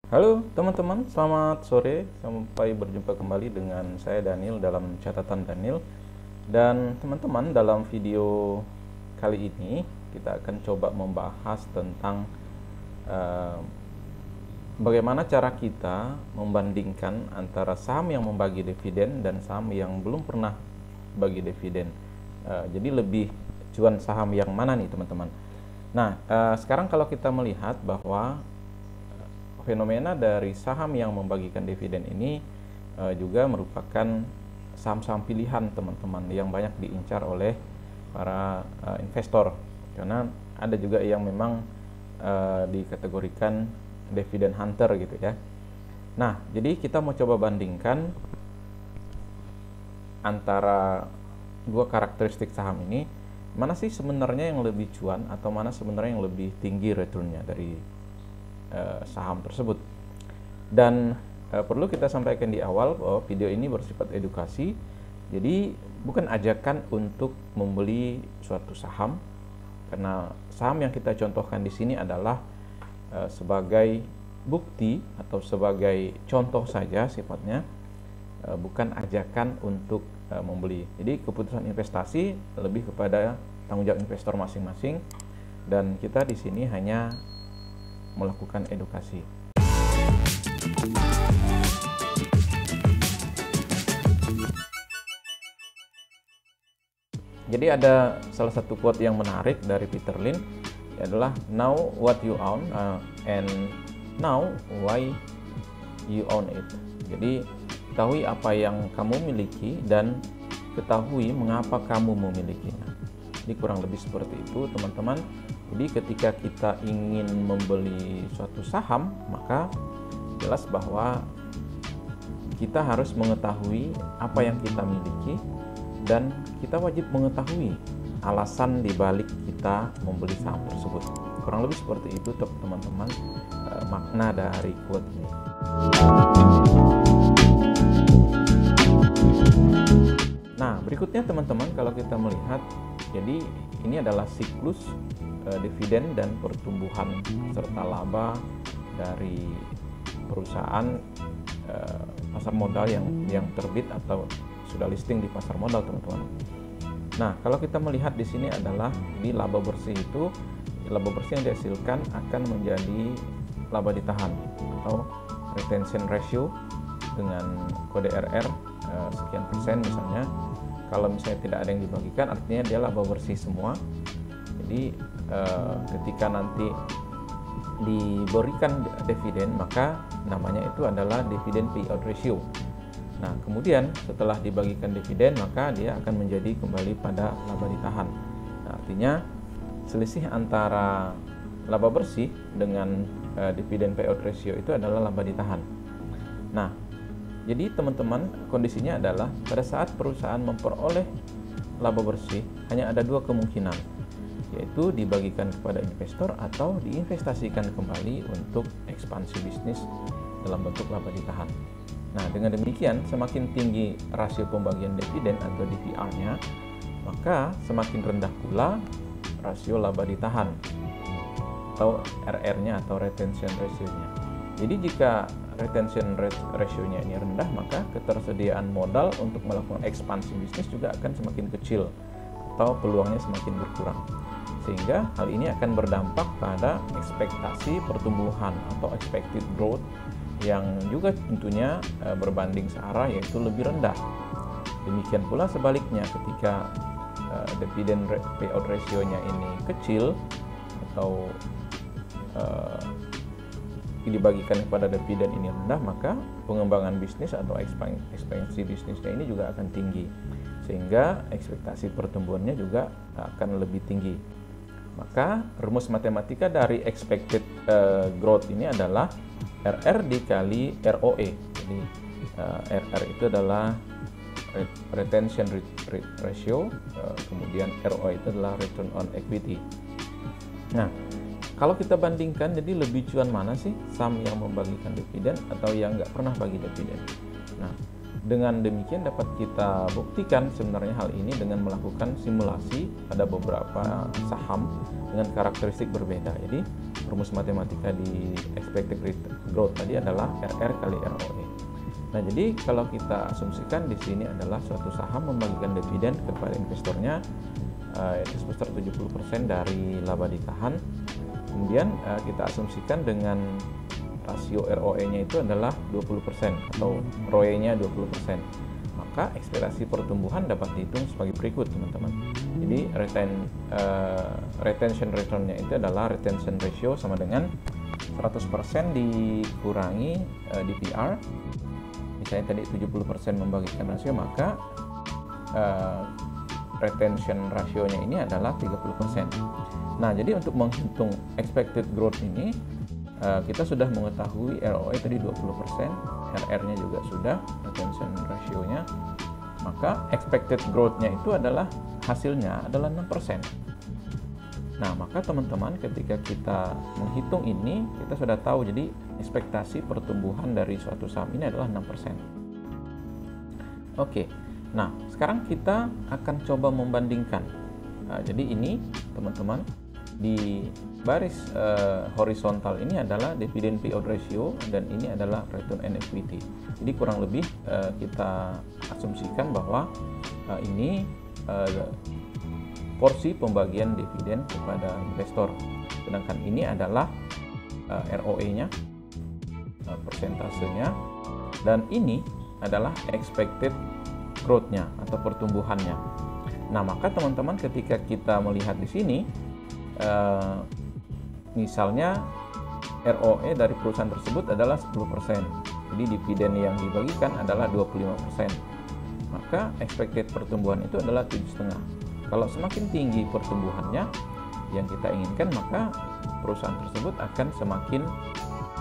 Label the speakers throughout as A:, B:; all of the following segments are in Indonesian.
A: Halo teman-teman, selamat sore. Sampai berjumpa kembali dengan saya Daniel dalam catatan Daniel. Dan teman-teman, dalam video kali ini kita akan coba membahas tentang eh, bagaimana cara kita membandingkan antara saham yang membagi dividen dan saham yang belum pernah bagi dividen. Jadi lebih cuan saham yang mana nih teman-teman? Nah, sekarang kalau kita melihat bahwa fenomena dari saham yang membagikan dividen ini juga merupakan saham-saham pilihan teman-teman yang banyak diincar oleh para investor, karena ada juga yang memang dikategorikan dividen hunter gitu ya. Nah, jadi kita mau coba bandingkan antara dua karakteristik saham ini, mana sih sebenarnya yang lebih cuan atau mana sebenarnya yang lebih tinggi returnnya dari saham tersebut. Dan perlu kita sampaikan di awal bahwa video ini bersifat edukasi, jadi bukan ajakan untuk membeli suatu saham, karena saham yang kita contohkan di sini adalah sebagai bukti atau sebagai contoh saja sifatnya, bukan ajakan untuk membeli. Jadi keputusan investasi lebih kepada tanggung jawab investor masing-masing, dan kita di sini hanya melakukan edukasi. Jadi ada salah satu quote yang menarik dari Peter Lynch, adalah know what you own and know why you own it. Jadi ketahui apa yang kamu miliki dan ketahui mengapa kamu memilikinya. Jadi kurang lebih seperti itu teman-teman. Jadi ketika kita ingin membeli suatu saham, maka jelas bahwa kita harus mengetahui apa yang kita miliki dan kita wajib mengetahui alasan dibalik kita membeli saham tersebut. Kurang lebih seperti itu teman-teman makna dari quote ini. Nah, berikutnya teman-teman, kalau kita melihat, jadi ini adalah siklus dividen dan pertumbuhan serta laba dari perusahaan pasar modal yang terbit atau sudah listing di pasar modal teman-teman. Nah, kalau kita melihat di sini adalah di laba bersih itu, laba bersih yang dihasilkan akan menjadi laba ditahan atau retention ratio dengan kode RR sekian persen misalnya. Kalau misalnya tidak ada yang dibagikan, artinya dia laba bersih semua. Jadi ketika nanti diberikan dividen, maka namanya itu adalah dividen payout ratio. Nah, kemudian setelah dibagikan dividen, maka dia akan menjadi kembali pada laba ditahan. Nah, artinya selisih antara laba bersih dengan dividen payout ratio itu adalah laba ditahan. Nah, jadi teman-teman, kondisinya adalah pada saat perusahaan memperoleh laba bersih hanya ada dua kemungkinan, yaitu dibagikan kepada investor atau diinvestasikan kembali untuk ekspansi bisnis dalam bentuk laba ditahan. Nah, dengan demikian semakin tinggi rasio pembagian dividen atau DVR-nya, maka semakin rendah pula rasio laba ditahan atau RR-nya atau retention ratio-nya. Jadi jika retention ratio-nya ini rendah, maka ketersediaan modal untuk melakukan ekspansi bisnis juga akan semakin kecil atau peluangnya semakin berkurang. Sehingga hal ini akan berdampak pada ekspektasi pertumbuhan atau expected growth yang juga tentunya berbanding searah, yaitu lebih rendah. Demikian pula sebaliknya, ketika dividen payout ratio-nya ini kecil atau dibagikan kepada dividen ini rendah, maka pengembangan bisnis atau ekspansi bisnisnya ini juga akan tinggi, sehingga ekspektasi pertumbuhannya juga akan lebih tinggi. Maka rumus matematika dari expected growth ini adalah RR dikali ROE. Jadi RR itu adalah retention ratio, kemudian ROE itu adalah return on equity. Nah, kalau kita bandingkan, jadi lebih cuan mana sih saham yang membagikan dividen atau yang nggak pernah bagi dividen? Nah, dengan demikian dapat kita buktikan sebenarnya hal ini dengan melakukan simulasi pada beberapa saham dengan karakteristik berbeda. Jadi rumus matematika di expected growth tadi adalah RR kali ROE. Nah, jadi kalau kita asumsikan di sini adalah suatu saham membagikan dividen kepada investornya yaitu sebesar 70% dari laba ditahan. Kemudian kita asumsikan dengan rasio ROE-nya itu adalah 20% atau ROE-nya 20%. Maka ekspektasi pertumbuhan dapat dihitung sebagai berikut, teman-teman. Jadi retention return-nya itu adalah retention ratio sama dengan 100% dikurangi DPR. Misalnya tadi 70% membagikan rasio, maka retention rasionya ini adalah 30%. Nah, jadi untuk menghitung expected growth ini kita sudah mengetahui ROE tadi 20%, RR-nya juga sudah, retention ratio-nya. Maka expected growth-nya itu adalah hasilnya adalah 6%. Nah, maka teman-teman ketika kita menghitung ini, kita sudah tahu jadi ekspektasi pertumbuhan dari suatu saham ini adalah 6%. Oke. Nah, sekarang kita akan coba membandingkan. Nah, jadi ini teman-teman di baris horizontal ini adalah dividend payout ratio dan ini adalah return on equity. Jadi kurang lebih kita asumsikan bahwa ini porsi pembagian dividen kepada investor. Sedangkan ini adalah ROE-nya, persentasenya, dan ini adalah expected growth-nya atau pertumbuhannya. Nah, maka teman-teman ketika kita melihat di sini misalnya ROE dari perusahaan tersebut adalah 10%. Jadi dividen yang dibagikan adalah 25%. Maka expected pertumbuhan itu adalah 7,5. Kalau semakin tinggi pertumbuhannya yang kita inginkan, maka perusahaan tersebut akan semakin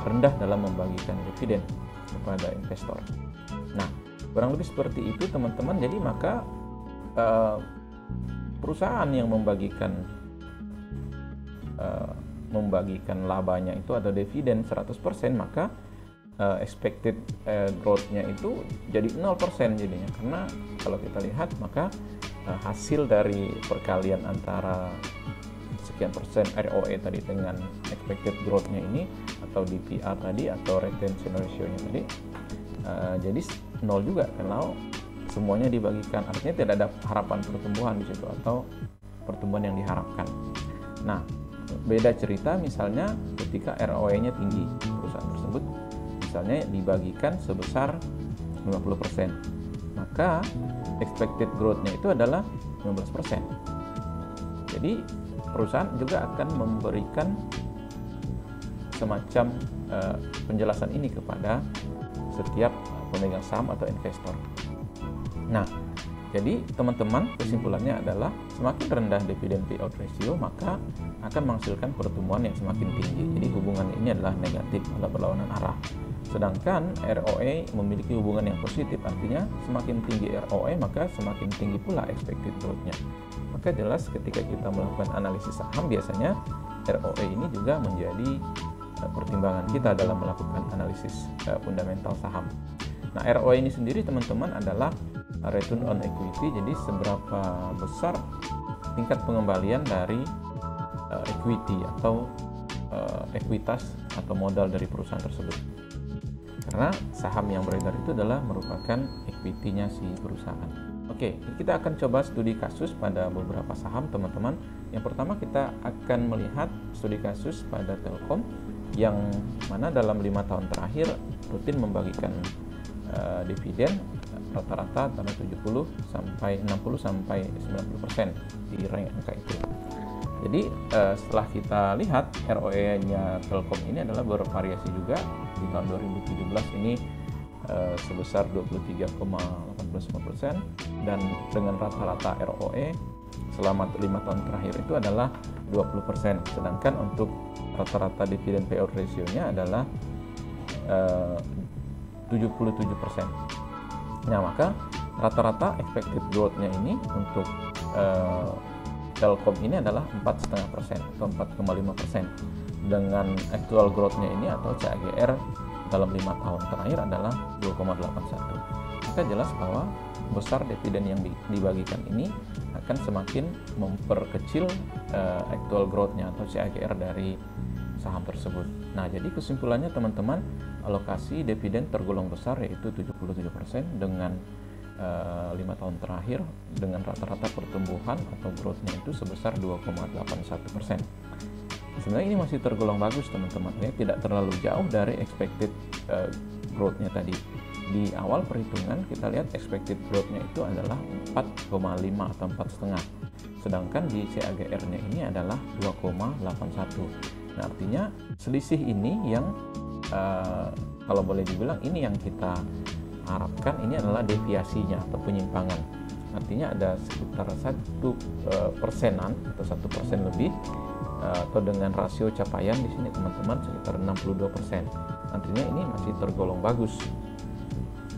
A: rendah dalam membagikan dividen kepada investor. Nah, kurang lebih seperti itu teman-teman. Jadi maka perusahaan yang membagikan labanya itu atau dividen 100%, maka expected growth-nya itu jadi 0% jadinya. Karena kalau kita lihat maka hasil dari perkalian antara sekian persen ROE tadi dengan expected growth-nya ini atau DPR tadi atau retention ratio-nya tadi jadi 0 juga kalau semuanya dibagikan. Artinya tidak ada harapan pertumbuhan di situ atau pertumbuhan yang diharapkan. Nah, beda cerita misalnya ketika ROE-nya tinggi, perusahaan tersebut misalnya dibagikan sebesar 50%, maka expected growth-nya itu adalah 15%. Jadi perusahaan juga akan memberikan semacam penjelasan ini kepada setiap pemegang saham atau investor. Nah, jadi teman-teman kesimpulannya adalah semakin rendah dividend payout ratio maka akan menghasilkan pertumbuhan yang semakin tinggi. Jadi hubungan ini adalah negatif atau berlawanan arah. Sedangkan ROE memiliki hubungan yang positif, artinya semakin tinggi ROE maka semakin tinggi pula expected growth-nya. Maka jelas ketika kita melakukan analisis saham biasanya ROE ini juga menjadi pertimbangan kita dalam melakukan analisis fundamental saham. Nah, ROE ini sendiri teman-teman adalah return on equity, jadi seberapa besar tingkat pengembalian dari equity atau ekuitas atau modal dari perusahaan tersebut. Karena saham yang beredar itu adalah merupakan equity-nya si perusahaan. Oke, kita akan coba studi kasus pada beberapa saham teman-teman. Yang pertama kita akan melihat studi kasus pada Telkom yang mana dalam 5 tahun terakhir rutin membagikan dividen rata-rata antara 70 sampai 60 sampai 90% di rank angka itu. Jadi setelah kita lihat ROE-nya Telkom ini adalah bervariasi juga. Di tahun 2017 ini sebesar 23,85% dan dengan rata-rata ROE selama 5 tahun terakhir itu adalah 20%. Sedangkan untuk rata-rata dividend payout ratio-nya adalah 77%. Nah, maka rata-rata expected growth-nya ini untuk Telkom ini adalah 4,5% atau 4,5%. Dengan actual growth-nya ini atau CAGR dalam 5 tahun terakhir adalah 2,81. Maka jelas bahwa besar dividen yang dibagikan ini akan semakin memperkecil actual growth-nya atau CAGR dari saham tersebut. Nah, jadi kesimpulannya teman-teman, alokasi dividen tergolong besar yaitu 77% dengan 5 tahun terakhir dengan rata-rata pertumbuhan atau growth-nya itu sebesar 2,81%. Sebenarnya ini masih tergolong bagus teman-teman, ya, tidak terlalu jauh dari expected growth-nya tadi. Di awal perhitungan kita lihat expected growth-nya itu adalah 4,5 atau 4,5. Sedangkan di CAGR-nya ini adalah 2,81. Nah, artinya selisih ini yang kalau boleh dibilang ini yang kita harapkan, ini adalah deviasinya atau penyimpangan. Artinya ada sekitar 1%-an atau 1% lebih, atau dengan rasio capaian di sini teman-teman sekitar 62%. Artinya ini masih tergolong bagus.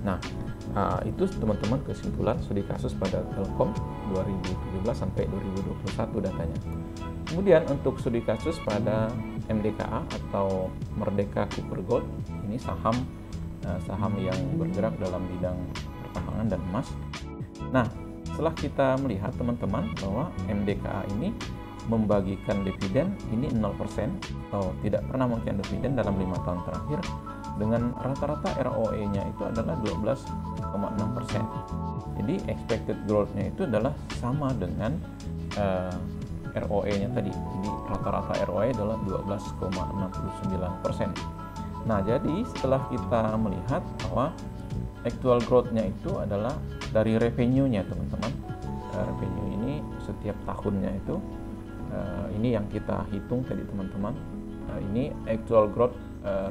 A: Nah, itu teman-teman kesimpulan studi kasus pada Telkom 2017 sampai 2021 datanya. Kemudian untuk studi kasus pada MDKA atau Merdeka Cooper Gold, ini saham yang bergerak dalam bidang pertambangan dan emas. Nah, setelah kita melihat teman-teman bahwa MDKA ini membagikan dividen ini 0% atau tidak pernah memberikan dividen dalam 5 tahun terakhir, dengan rata-rata ROE-nya itu adalah 12,6%. Jadi expected growth-nya itu adalah sama dengan ROE-nya tadi. Jadi rata-rata ROE adalah 12,69%. Nah, jadi setelah kita melihat bahwa actual growth-nya itu adalah dari revenue-nya teman-teman. Revenue ini setiap tahunnya itu ini yang kita hitung tadi teman-teman. Ini actual growth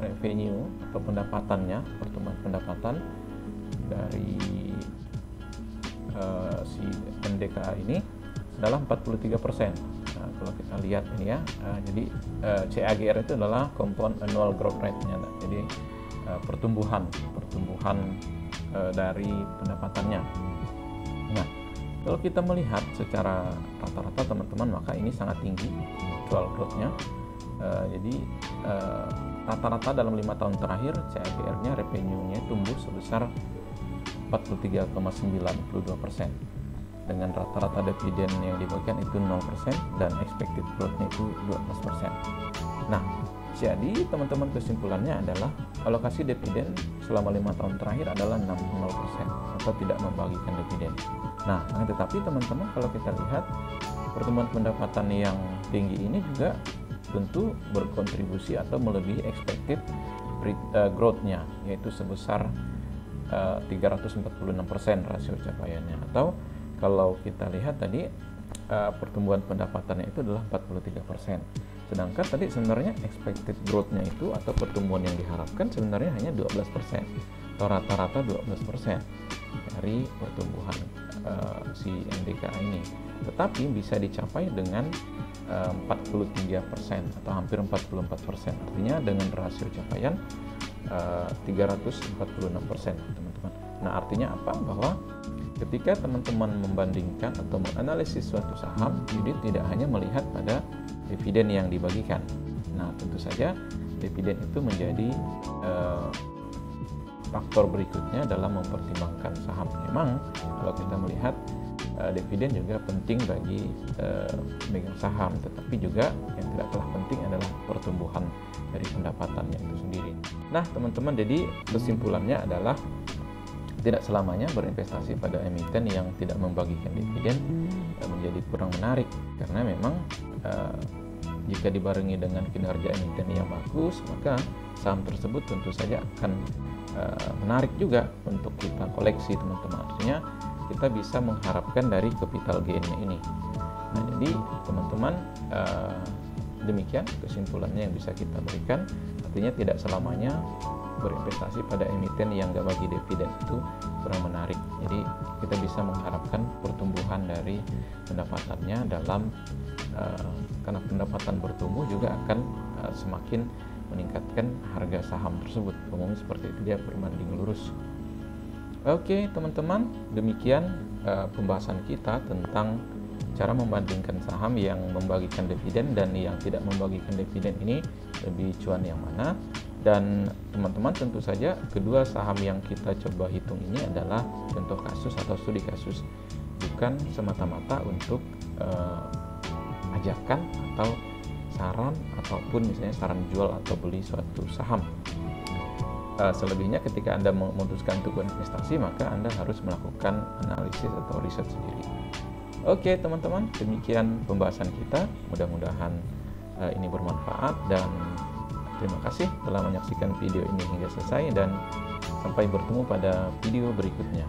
A: revenue atau pendapatannya, pertumbuhan pendapatan dari si MDKA ini adalah 43%. Nah, kalau kita lihat ini ya, jadi CAGR itu adalah compound annual growth rate-nya. Jadi pertumbuhan dari pendapatannya. Nah, kalau kita melihat secara rata-rata teman-teman, maka ini sangat tinggi actual growth-nya. Jadi rata-rata dalam 5 tahun terakhir CAGR-nya revenue-nya tumbuh sebesar 43,92%. Dengan rata-rata dividen yang dibagikan itu 0% dan expected growth-nya itu 12%. Nah, jadi teman-teman kesimpulannya adalah alokasi dividen selama 5 tahun terakhir adalah 60% atau tidak membagikan dividen. Nah, tetapi teman-teman kalau kita lihat pertumbuhan pendapatan yang tinggi ini juga tentu berkontribusi atau melebihi expected growth-nya, yaitu sebesar 346% rasio capaiannya. Atau kalau kita lihat tadi pertumbuhan pendapatannya itu adalah 43%. Sedangkan tadi sebenarnya expected growth-nya itu atau pertumbuhan yang diharapkan sebenarnya hanya 12% atau rata-rata 12% dari pertumbuhan si MDKA ini. Tetapi bisa dicapai dengan 43% atau hampir 44%. Artinya dengan rasio capaian 346% teman-teman. Nah, artinya apa? Bahwa ketika teman-teman membandingkan atau menganalisis suatu saham, jadi tidak hanya melihat pada dividen yang dibagikan. Nah, tentu saja dividen itu menjadi faktor berikutnya dalam mempertimbangkan saham. Memang kalau kita melihat dividen juga penting bagi pemegang saham, tetapi juga yang tidak kalah penting adalah pertumbuhan dari pendapatannya itu sendiri. Nah, teman-teman, jadi kesimpulannya adalah tidak selamanya berinvestasi pada emiten yang tidak membagikan dividen menjadi kurang menarik, karena memang jika dibarengi dengan kinerja emiten yang bagus, maka saham tersebut tentu saja akan menarik juga untuk kita koleksi, teman-teman. Artinya kita bisa mengharapkan dari capital gain-nya ini. Nah, jadi teman-teman, demikian kesimpulannya yang bisa kita berikan. Artinya tidak selamanya berinvestasi pada emiten yang gak bagi dividen itu kurang menarik. Jadi kita bisa mengharapkan pertumbuhan dari pendapatannya dalam karena pendapatan bertumbuh juga akan semakin meningkatkan harga saham tersebut. Umumnya seperti itu, dia berbanding lurus. Oke, teman-teman, demikian pembahasan kita tentang cara membandingkan saham yang membagikan dividen dan yang tidak membagikan dividen ini lebih cuan yang mana. Dan teman-teman tentu saja kedua saham yang kita coba hitung ini adalah contoh kasus atau studi kasus, bukan semata-mata untuk ajakan atau saran ataupun misalnya saran jual atau beli suatu saham. Selebihnya ketika Anda memutuskan untuk berinvestasi, maka Anda harus melakukan analisis atau riset sendiri. Oke teman-teman, demikian pembahasan kita. Mudah-mudahan ini bermanfaat, dan terima kasih telah menyaksikan video ini hingga selesai, dan sampai bertemu pada video berikutnya.